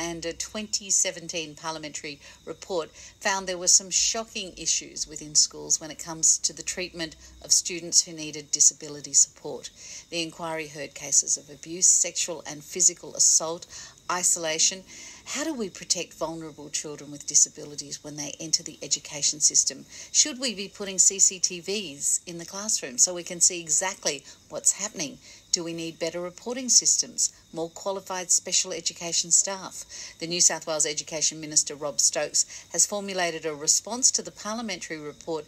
and a 2017 parliamentary report found there were some shocking issues within schools when it comes to the treatment of students who needed disability support. The inquiry heard cases of abuse, sexual and physical assault, isolation. How do we protect vulnerable children with disabilities when they enter the education system? Should we be putting CCTVs in the classroom so we can see exactly what's happening? Do we need better reporting systems, more qualified special education staff? The New South Wales Education Minister, Rob Stokes, has formulated a response to the parliamentary report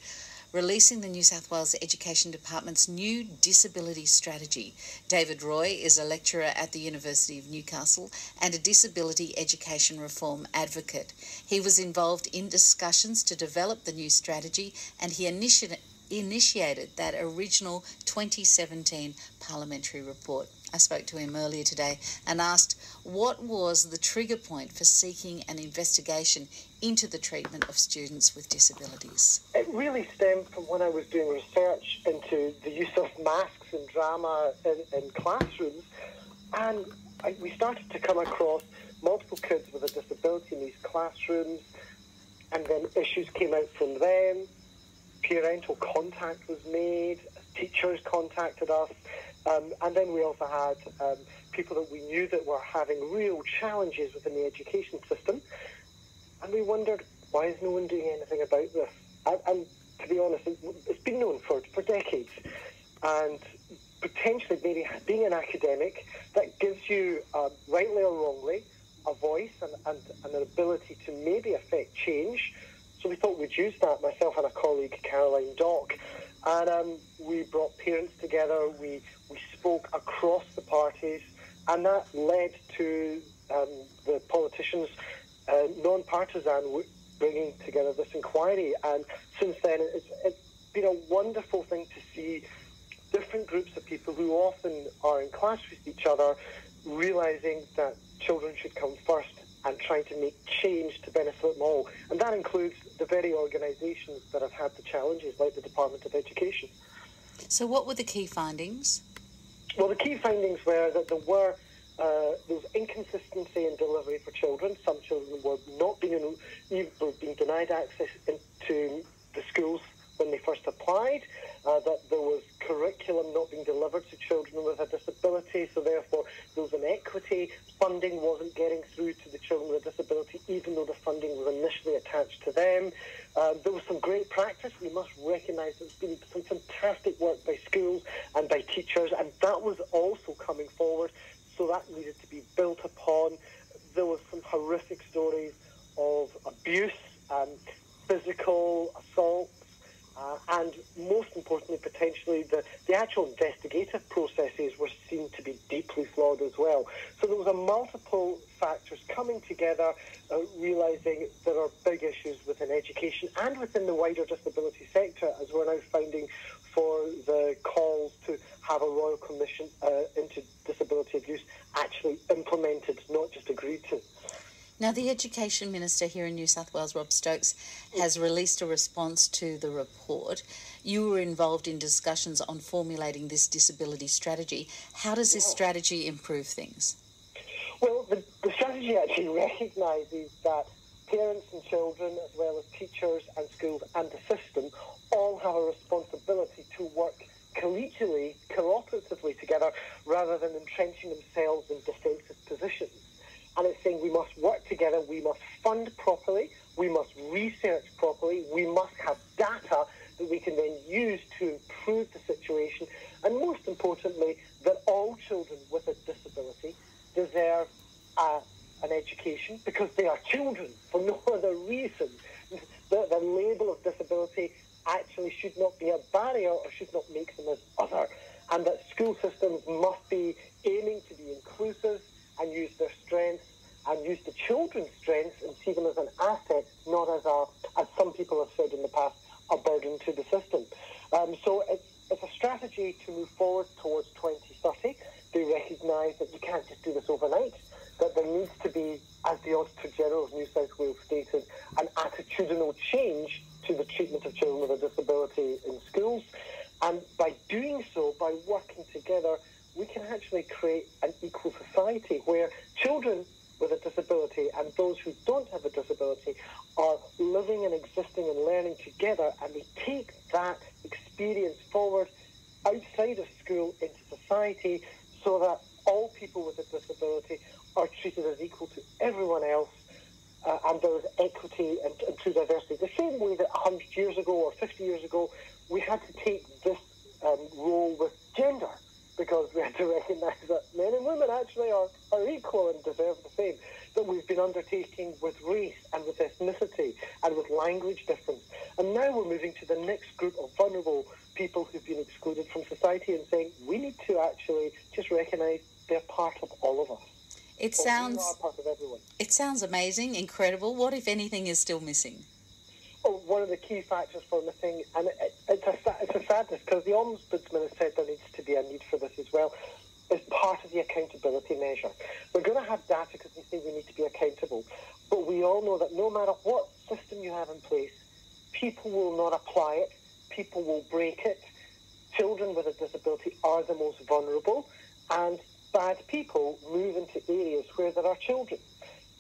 releasing the New South Wales Education Department's new disability strategy. David Roy is a lecturer at the University of Newcastle and a disability education reform advocate. He was involved in discussions to develop the new strategy, and he initiated that original 2017 parliamentary report. I spoke to him earlier today and asked what was the trigger point for seeking an investigation into the treatment of students with disabilities. It really stemmed from when I was doing research into the use of masks and drama in classrooms, and we started to come across multiple kids with a disability in these classrooms, and then issues came out from them. Parental contact was made, teachers contacted us, and then we also had people that we knew that were having real challenges within the education system, and we wondered, why is no one doing anything about this? And to be honest, it's been known for decades, and potentially maybe being an academic, that gives you, rightly or wrongly, a voice and an ability to maybe affect change. So we thought we'd use that, myself and a colleague, Caroline Dock, and we brought parents together, we spoke across the parties, and that led to the politicians, non-partisan, bringing together this inquiry. And since then, it's been a wonderful thing to see different groups of people who often are in clash with each other, realising that children should come first and trying to make change to benefit them all. And that includes the very organisations that have had the challenges, like the Department of Education. So what were the key findings? Well, the key findings were that there was inconsistency in delivery for children. Some children were being denied access into the schools when they first applied, that there was curriculum not being delivered to children with a disability, so therefore there was inequity. Funding wasn't getting through to the children with a disability, even though the funding was initially attached to them. There was some great practice. We must recognise there's been some fantastic work by schools and by teachers, and that was also coming forward, so that needed to be built upon. There was some horrific stories of abuse, physical assault, and most importantly, potentially, the actual investigative processes were seen to be deeply flawed as well. So there was a multiple factors coming together, realising there are big issues within education and within the wider disability sector, as we're now finding for the calls to have a Royal Commission into disability abuse actually implemented, not just agreed to. Now, the Education Minister here in New South Wales, Rob Stokes, has released a response to the report. You were involved in discussions on formulating this disability strategy. How does this strategy improve things? Well, the strategy actually recognises that parents and children, as well as teachers and schools and the system, all have a responsibility to work collegially, cooperatively together, rather than entrenching themselves in defensive positions. And it's saying we must work together, we must fund properly, we must research properly, we must have data that we can then use to improve the situation, and most importantly, that all children with a disability deserve an education because they are children for no other reason. The label of disability actually should not be a barrier or should not make them as other, and that school systems must be aiming to be inclusive and use their strengths and use the children's strengths and see them as an asset, not as some people have said in the past, a burden to the system. So it's a strategy to move forward towards 2030. They recognise that you can't just do this overnight, that there needs to be, as the Auditor General of New South Wales stated, an attitudinal change to the treatment of children with a disability in schools. And by doing so, by working together, we can actually create an equal society where children with a disability and those who don't have a disability are living and existing and learning together, and they take that experience forward outside of school into society so that all people with a disability are treated as equal to everyone else, and there is equity and true diversity. The same way that 100 years ago or 50 years ago we had to take this role with gender, because we had to recognise that men and women actually are equal and deserve the same, that we've been undertaking with race and with ethnicity and with language difference. And now we're moving to the next group of vulnerable people who've been excluded from society and saying we need to actually just recognise they're part of all of us. It we sounds are part of everyone. It sounds amazing, incredible. What, if anything, is still missing? Oh, one of the key factors for missing, and it's a sadness, because the Ombudsman has said there needs to be a need for this as well, is part of the accountability measure. We're going to have data because we say we need to be accountable, but we all know that no matter what system you have in place, people will not apply it, people will break it. Children with a disability are the most vulnerable, and bad people move into areas where there are children.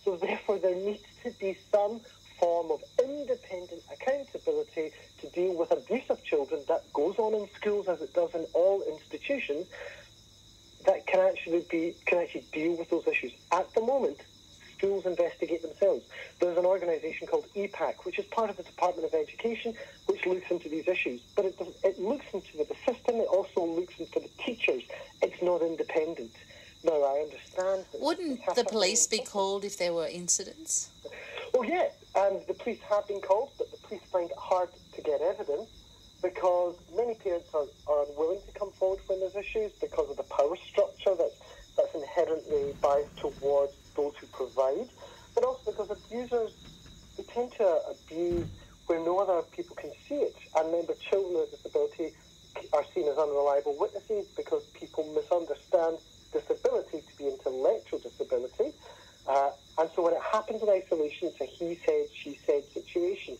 So therefore there needs to be some form of independent accountability to deal with abuse of children that goes on in schools as it does in all institutions, that can actually deal with those issues. At the moment, schools investigate themselves. There's an organisation called EPAC, which is part of the Department of Education, which looks into these issues. But it looks into the system, it also looks into the teachers. It's not independent. Now, I understand... Wouldn't the police be called if there were incidents? Well, yeah, and the police have been called, but the police find it hard to get evidence because many parents are unwilling to come forward when there's issues because of the power structure that's inherently biased towards those who provide, but also because abusers, they tend to abuse where no other people can see it. And remember, children with disability are seen as unreliable witnesses because people misunderstand disability to be intellectual disability. And so when it happens in isolation, it's a he said, she said situation.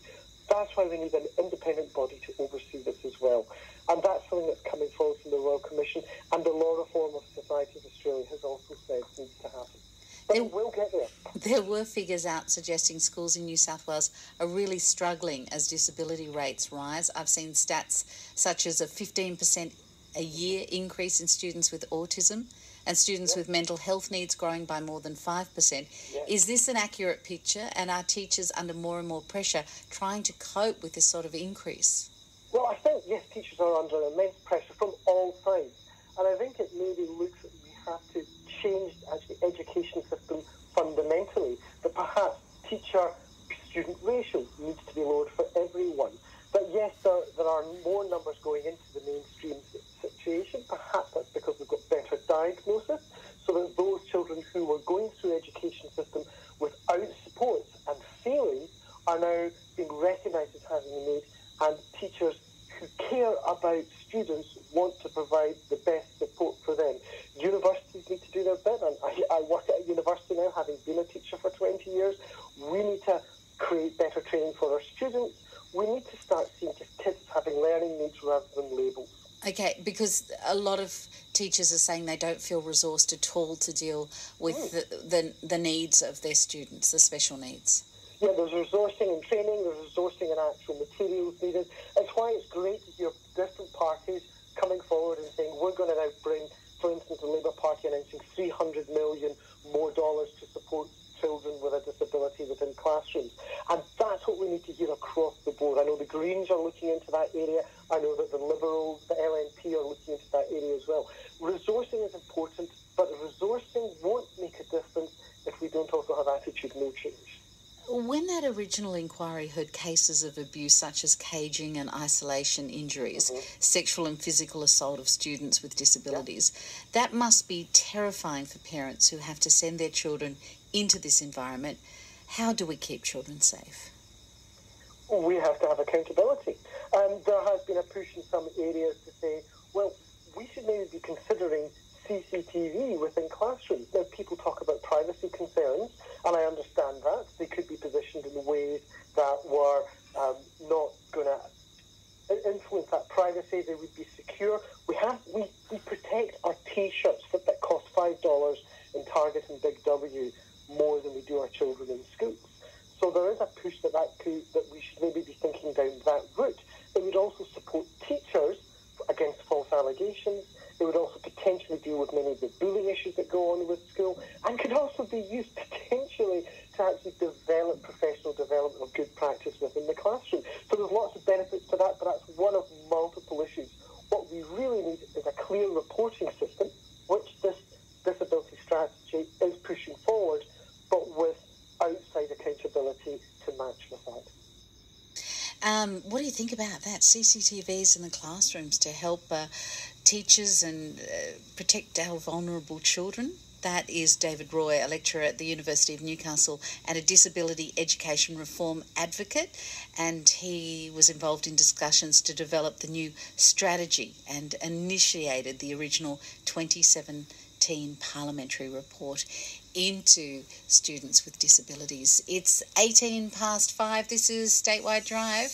That's why we need an independent body to oversee this as well. And that's something that's coming forward from the Royal Commission, and the Law Reform of Society of Australia has also said needs to happen. But we'll get there. There were figures out suggesting schools in New South Wales are really struggling as disability rates rise. I've seen stats such as a 15% a year increase in students with autism and students with mental health needs growing by more than 5%. Is this an accurate picture, and are teachers under more and more pressure trying to cope with this sort of increase? Well, I think, yes, teachers are under immense pressure from all sides. And I think it maybe looks that we have to change actually the education system fundamentally, that perhaps teacher-student ratio needs to be lowered for everyone. But yes, there are more numbers going into the mainstream situation. Perhaps that's because we've got better diagnosis, so that those children who were going through the education system without supports and failing are now being recognised as having a need, and teachers who care about students want to provide the best support for them. Universities need to do their bit, and I work at a university now, having been a teacher for 20 years. We need to create better training for our students. We need to start seeing just kids having learning needs rather than labels. Okay, because a lot of teachers are saying they don't feel resourced at all to deal with the needs of their students, the special needs. Yeah, there's resourcing and training, there's resourcing and actual materials needed. It's why it's great to hear different parties coming forward and saying we're going to now bring, for instance, the Labour Party announcing $300 million more to support children with a disability within classrooms. And that's what we need to hear across the board. I know the Greens are looking into that area. I know that the Liberals, the LNP are looking into that area as well. Resourcing is important, but resourcing won't make a difference if we don't also have attitude no change. When that original inquiry heard cases of abuse such as caging and isolation injuries, sexual and physical assault of students with disabilities, that must be terrifying for parents who have to send their children into this environment. How do we keep children safe? Well, we have to have accountability. And there has been a push in some areas to say, well, we should maybe be considering CCTV within classrooms. Now, people talk about privacy concerns, and I understand that. They could be positioned in ways that were not going to influence that privacy. They would be secure. We protect our T-shirts that cost $5 in Target and Big W more than we do our children in schools. So there is a push that we should maybe be thinking down that route. It would also support teachers against false allegations. It would also potentially deal with many of the bullying issues that go on with school, and could also be used potentially to actually develop professional development of good practice within the classroom. So there's lots of benefits to that, but that's one of multiple issues. What we really need is a clear reporting system, which this disability strategy is pushing forward, but with outside accountability to match with that. What do you think about that? CCTVs in the classrooms to help teachers and protect our vulnerable children? That is David Roy, a lecturer at the University of Newcastle and a disability education reform advocate, and he was involved in discussions to develop the new strategy and initiated the original 2017 parliamentary report into students with disabilities. It's 5:18. This is Statewide Drive.